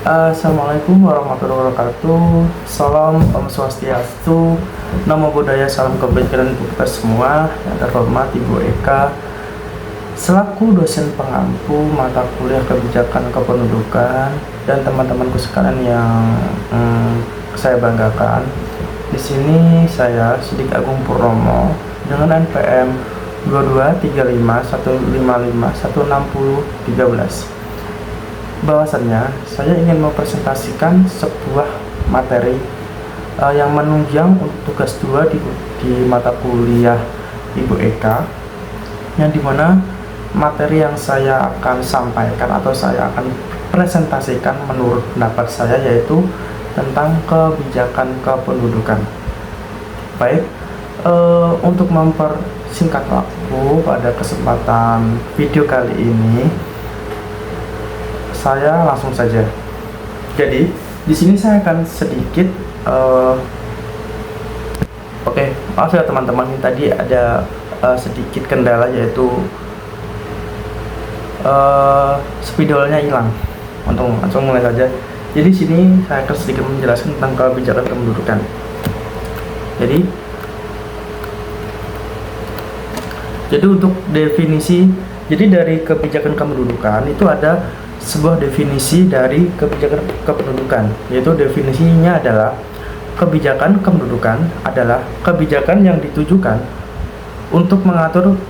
Assalamualaikum warahmatullahi wabarakatuh. Salam Om Swastiastu, Namo Buddhaya, salam kebajikan untuk kita semua. Yang terhormat Ibu Eka, selaku dosen pengampu mata kuliah kebijakan kependudukan, dan teman-temanku sekalian yang saya banggakan. Di sini saya Sidik Agung Purnomo dengan NPM 223515516013. Bahwasannya saya ingin mempresentasikan sebuah materi yang menunjang untuk tugas 2 di mata kuliah Ibu Eka, yang dimana materi yang saya akan sampaikan atau saya akan presentasikan menurut pendapat saya yaitu tentang kebijakan kependudukan. Baik, untuk mempersingkat waktu pada kesempatan video kali ini, saya langsung saja. Jadi di sini saya akan sedikit maaf ya teman-teman, ini tadi ada sedikit kendala, yaitu spidolnya hilang. Untuk langsung mulai saja. Jadi di sini saya akan sedikit menjelaskan tentang kebijakan kependudukan. Jadi untuk definisi, jadi dari kebijakan kependudukan itu ada sebuah definisi dari kebijakan kependudukan, yaitu definisinya adalah kebijakan kependudukan adalah kebijakan yang ditujukan untuk mengatur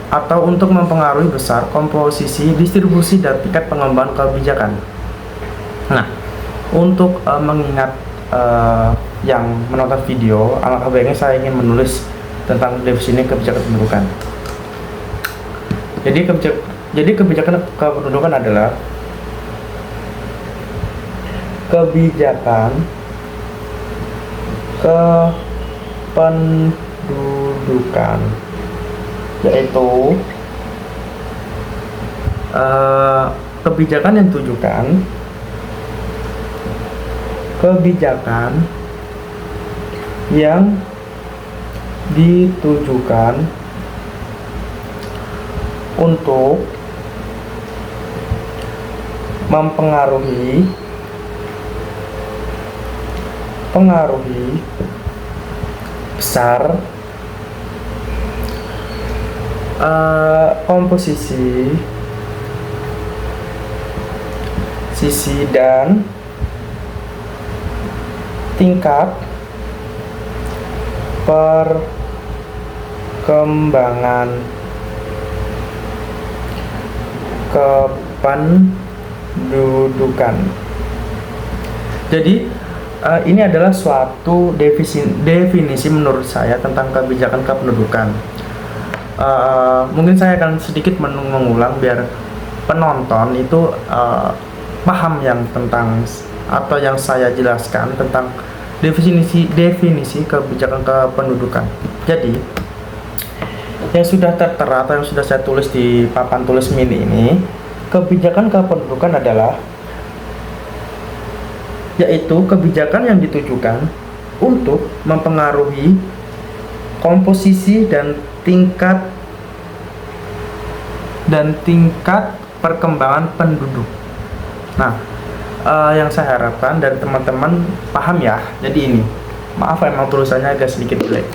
atau untuk mempengaruhi besar komposisi, distribusi, dan tingkat pengembangan kebijakan. Nah, untuk mengingat yang menonton video, alangkah baiknya saya ingin menulis tentang definisi kebijakan kependudukan. Jadi kebijakan kependudukan adalah kebijakan kependudukan, yaitu kebijakan yang ditujukan untuk mempengaruhi besar komposisi, sisi, dan tingkat perkembangan kependudukan. Jadi ini adalah suatu definisi menurut saya tentang kebijakan kependudukan. Mungkin saya akan sedikit mengulang biar penonton itu paham yang tentang atau yang saya jelaskan tentang definisi kebijakan kependudukan. Jadi yang sudah tertera atau yang sudah saya tulis di papan tulis mini ini, kebijakan kependudukan adalah yaitu kebijakan yang ditujukan untuk mempengaruhi komposisi dan tingkat perkembangan penduduk. Nah, yang saya harapkan dari teman-teman paham ya. Jadi ini, maaf emang tulisannya agak sedikit jelek.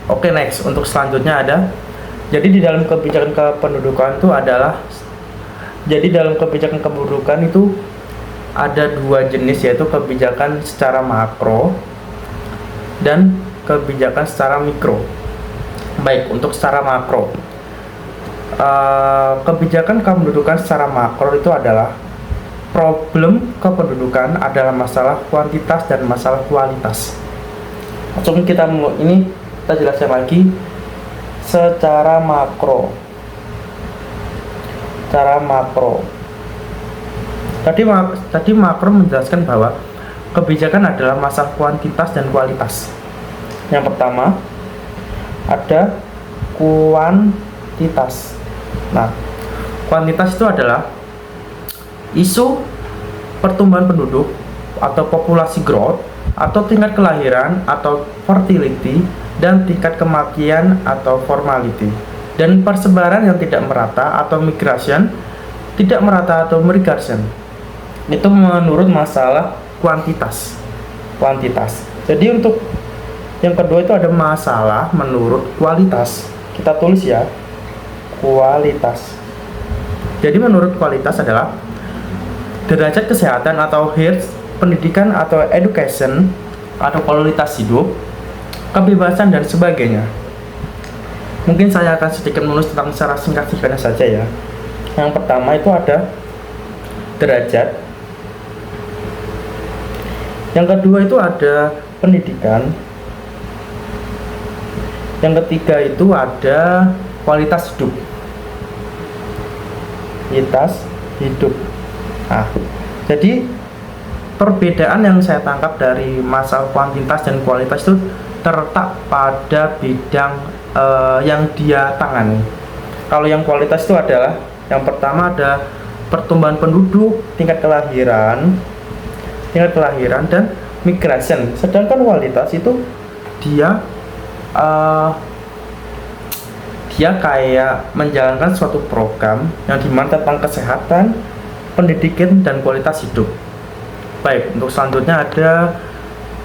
Oke, next. Untuk selanjutnya ada, jadi di dalam kebijakan kependudukan itu adalah, jadi dalam kebijakan kependudukan itu ada dua jenis, yaitu kebijakan secara makro dan kebijakan secara mikro. Baik, untuk secara makro, kebijakan kependudukan secara makro itu adalah problem kependudukan adalah masalah kuantitas dan masalah kualitas. Langsung kita jelaskan lagi secara makro. Tadi makro menjelaskan bahwa kebijakan adalah masalah kuantitas dan kualitas. Yang pertama ada kuantitas. Nah, kuantitas itu adalah isu pertumbuhan penduduk atau populasi growth, atau tingkat kelahiran atau fertility, dan tingkat kematian atau mortality. dan persebaran yang tidak merata atau migration, tidak merata atau migration. Itu menurut masalah kuantitas. Jadi untuk yang kedua itu ada masalah menurut kualitas. Kita tulis ya, kualitas. Jadi menurut kualitas adalah derajat kesehatan atau health, pendidikan atau education, atau kualitas hidup, kebebasan dan sebagainya. Mungkin saya akan sedikit menulis tentang secara singkat-singkatnya saja ya. Yang pertama itu ada derajat. Yang kedua itu ada pendidikan. Yang ketiga itu ada kualitas hidup. Nah, jadi perbedaan yang saya tangkap dari masalah kuantitas dan kualitas itu terletak pada bidang yang dia tangani. Kalau yang kualitas itu adalah yang pertama ada pertumbuhan penduduk, tingkat kelahiran dan migration. Sedangkan kualitas itu dia kayak menjalankan suatu program yang dimana tentang kesehatan, pendidikan, dan kualitas hidup. Baik, untuk selanjutnya ada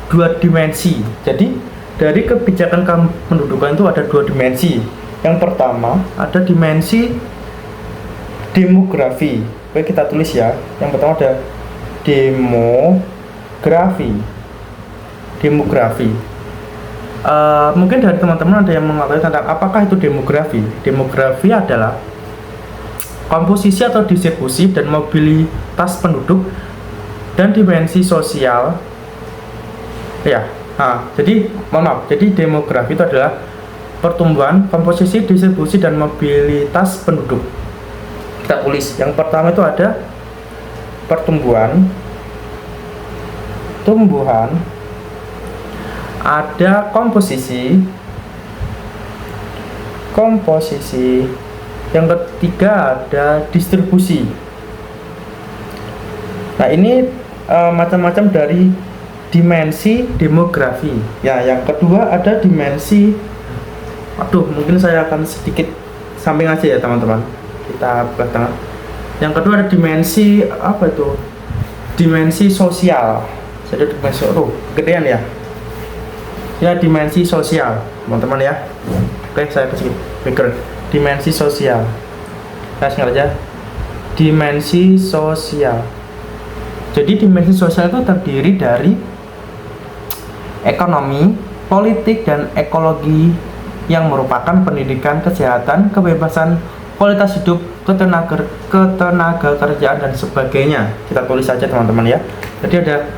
2 dimensi. Jadi dari kebijakan pendudukan itu ada 2 dimensi. Yang pertama ada dimensi demografi. Oke, kita tulis ya. Yang pertama ada demografi. Mungkin dari teman-teman ada yang mengetahui tentang apakah itu demografi. Demografi adalah komposisi atau distribusi dan mobilitas penduduk dan dimensi sosial. Jadi demografi itu adalah pertumbuhan, komposisi, distribusi dan mobilitas penduduk. Kita tulis. Yang pertama itu ada pertumbuhan, ada komposisi, yang ketiga ada distribusi. Nah, ini macam-macam dari dimensi demografi. Ya, yang kedua ada dimensi, mungkin saya akan sedikit samping aja ya teman-teman. Kita belah tengah. Yang kedua ada dimensi dimensi sosial. Jadi dimensi gedean ya. Ya, dimensi sosial, teman-teman ya. Oke, saya kasih pikir dimensi sosial. Saya singkat aja. Dimensi sosial. Jadi dimensi sosial itu terdiri dari ekonomi, politik, dan ekologi yang merupakan pendidikan, kesehatan, kebebasan, kualitas hidup, ketenaga kerjaan, dan sebagainya. Kita tulis saja teman-teman ya. Jadi ada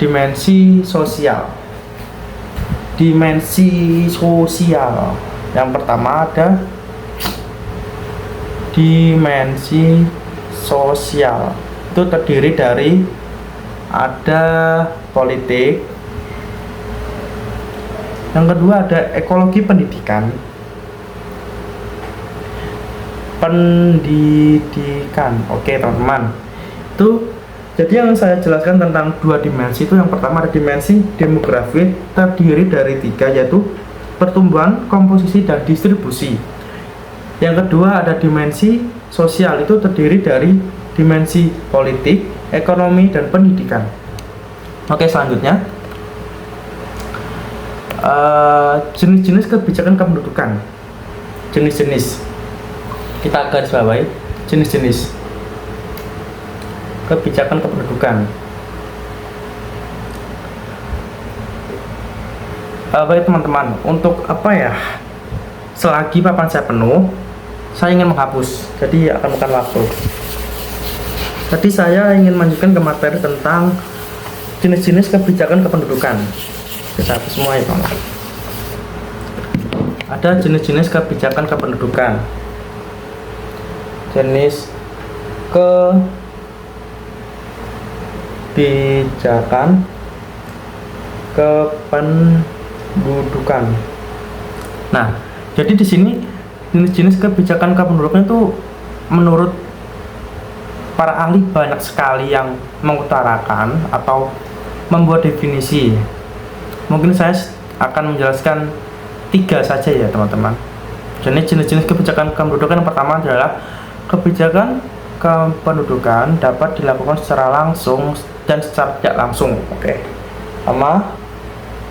dimensi sosial. Yang pertama ada dimensi sosial. Itu terdiri dari ada politik. Yang kedua ada ekologi pendidikan. Oke teman-teman, itu jadi yang saya jelaskan tentang 2 dimensi itu, yang pertama ada dimensi demografi, terdiri dari 3, yaitu pertumbuhan, komposisi, dan distribusi. Yang kedua ada dimensi sosial, itu terdiri dari dimensi politik, ekonomi, dan pendidikan. Oke, selanjutnya jenis-jenis kebijakan kependudukan. Jenis-jenis, kita garis bawahi jenis-jenis kebijakan kependudukan. Baik teman-teman, untuk selagi papan saya penuh, saya ingin menghapus, jadi akan makan waktu. Tadi saya ingin melanjutkan ke materi tentang jenis-jenis kebijakan kependudukan. Kita hapus semua ya teman-teman. Ada jenis-jenis kebijakan kependudukan. Jenis kebijakan kependudukan. Nah, jadi di sini jenis-jenis kebijakan kependudukan itu menurut para ahli banyak sekali yang mengutarakan atau membuat definisi. Mungkin saya akan menjelaskan 3 saja ya teman-teman. Jadi jenis-jenis kebijakan kependudukan yang pertama adalah kebijakan kependudukan dapat dilakukan secara langsung dan secara tidak langsung. Oke. Sama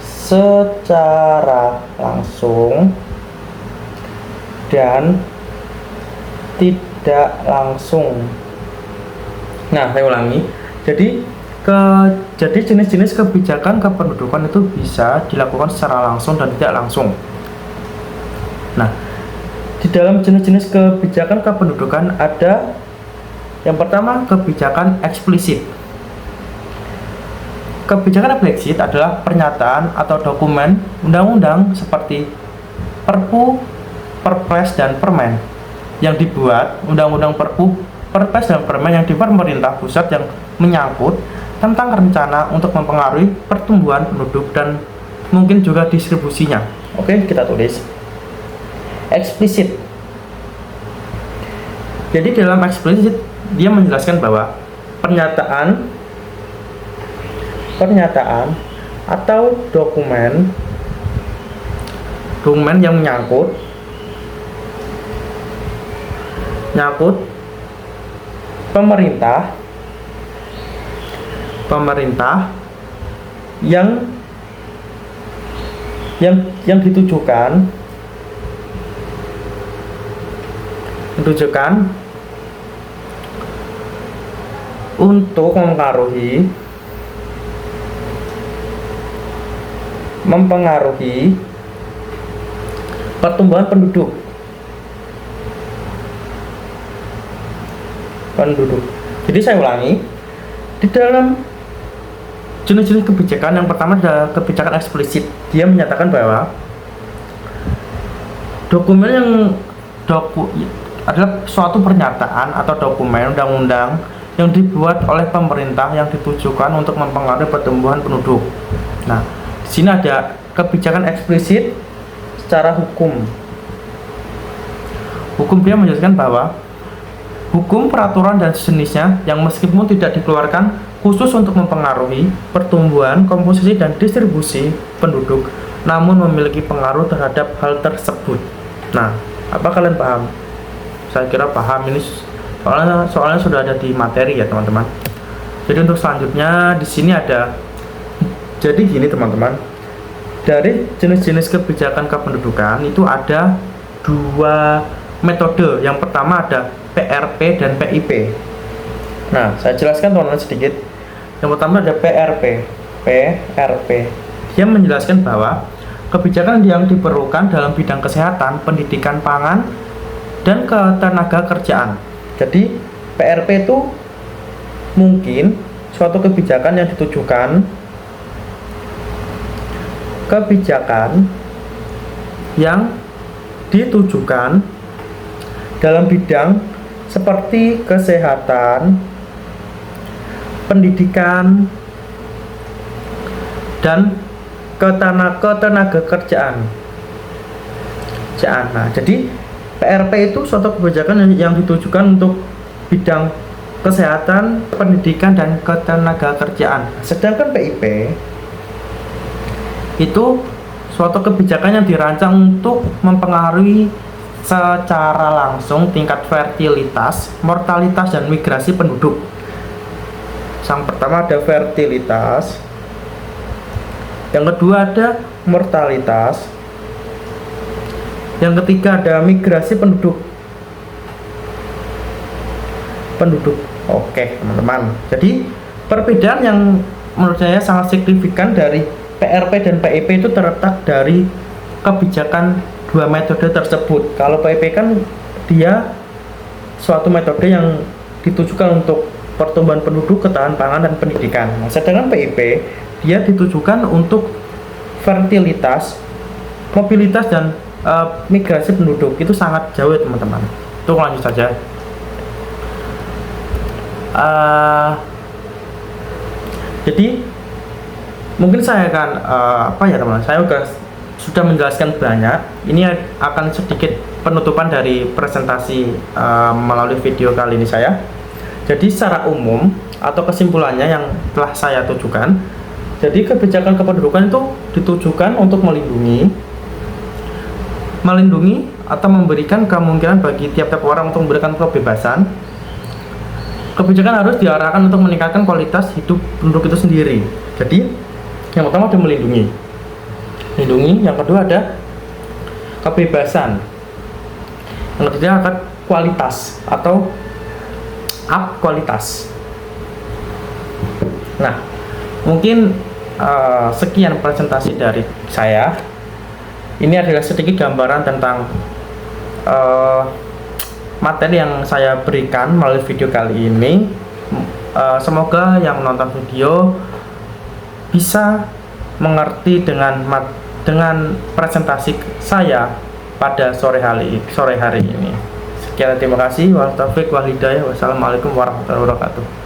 secara langsung dan tidak langsung. Nah, saya ulangi. Jadi jenis-jenis kebijakan kependudukan itu bisa dilakukan secara langsung dan tidak langsung. Nah, di dalam jenis-jenis kebijakan kependudukan ada yang pertama kebijakan eksplisit. Kebijakan eksplisit adalah pernyataan atau dokumen undang-undang seperti Perpu, Perpres, dan Permen yang dibuat undang-undang Perpu, Perpres, dan Permen yang dibuat pemerintah pusat yang menyangkut tentang rencana untuk mempengaruhi pertumbuhan penduduk dan mungkin juga distribusinya. Oke, kita tulis eksplisit. Jadi dalam eksplisit dia menjelaskan bahwa pernyataan atau dokumen yang menyangkut pemerintah yang ditujukan untuk mempengaruhi pertumbuhan penduduk. Jadi saya ulangi, di dalam jenis-jenis kebijakan yang pertama adalah kebijakan eksplisit. Dia menyatakan bahwa dokumen adalah suatu pernyataan atau dokumen undang-undang yang dibuat oleh pemerintah yang ditujukan untuk mempengaruhi pertumbuhan penduduk. Nah, di sini ada kebijakan eksplisit secara hukum. Hukum dia menjelaskan bahwa hukum, peraturan, dan sejenisnya yang meskipun tidak dikeluarkan khusus untuk mempengaruhi pertumbuhan, komposisi, dan distribusi penduduk, namun memiliki pengaruh terhadap hal tersebut. Nah, apa kalian paham? Saya kira paham ini soalnya sudah ada di materi ya teman-teman. Jadi untuk selanjutnya di sini ada, jadi gini teman-teman, dari jenis-jenis kebijakan kependudukan itu ada dua metode. Yang pertama ada PRP dan PIP. Nah, saya jelaskan teman-teman sedikit. Yang pertama ada PRP. Dia menjelaskan bahwa kebijakan yang diperlukan dalam bidang kesehatan, pendidikan, pangan, dan ketenaga kerjaan. Jadi PRP itu mungkin suatu kebijakan yang ditujukan dalam bidang seperti kesehatan, pendidikan, dan ketenaga kerjaan. Nah, jadi PRP itu suatu kebijakan yang ditujukan untuk bidang kesehatan, pendidikan, dan ketenaga kerjaan. Sedangkan PIP itu suatu kebijakan yang dirancang untuk mempengaruhi secara langsung tingkat fertilitas, mortalitas, dan migrasi penduduk. Yang pertama ada fertilitas, yang kedua ada mortalitas, yang ketiga ada migrasi penduduk. Oke teman-teman, jadi perbedaan yang menurut saya sangat signifikan dari PRP dan PIP itu terletak dari kebijakan dua metode tersebut. Kalau PIP kan dia suatu metode yang ditujukan untuk pertumbuhan penduduk, ketahanan pangan, dan pendidikan. Nah, sedangkan PIP dia ditujukan untuk fertilitas, mobilitas, dan migrasi penduduk. Itu sangat jauh ya teman-teman. Itu lanjut saja. Jadi mungkin saya akan teman-teman, saya sudah menjelaskan banyak. Ini akan sedikit penutupan dari presentasi melalui video kali ini saya. Jadi secara umum atau kesimpulannya yang telah saya tujukan, jadi kebijakan kependudukan itu ditujukan untuk melindungi atau memberikan kemungkinan bagi tiap-tiap orang untuk memberikan kebebasan. Kebijakan harus diarahkan untuk meningkatkan kualitas hidup penduduk itu sendiri. Jadi yang pertama ada melindungi, yang kedua ada kebebasan, yang ketiga akan kualitas atau up kualitas. Nah, mungkin sekian presentasi dari saya. Ini adalah sedikit gambaran tentang materi yang saya berikan melalui video kali ini. Semoga yang menonton video bisa mengerti dengan presentasi saya pada sore hari ini. Sekian, terima kasih. Wassalamualaikum warahmatullahi wabarakatuh.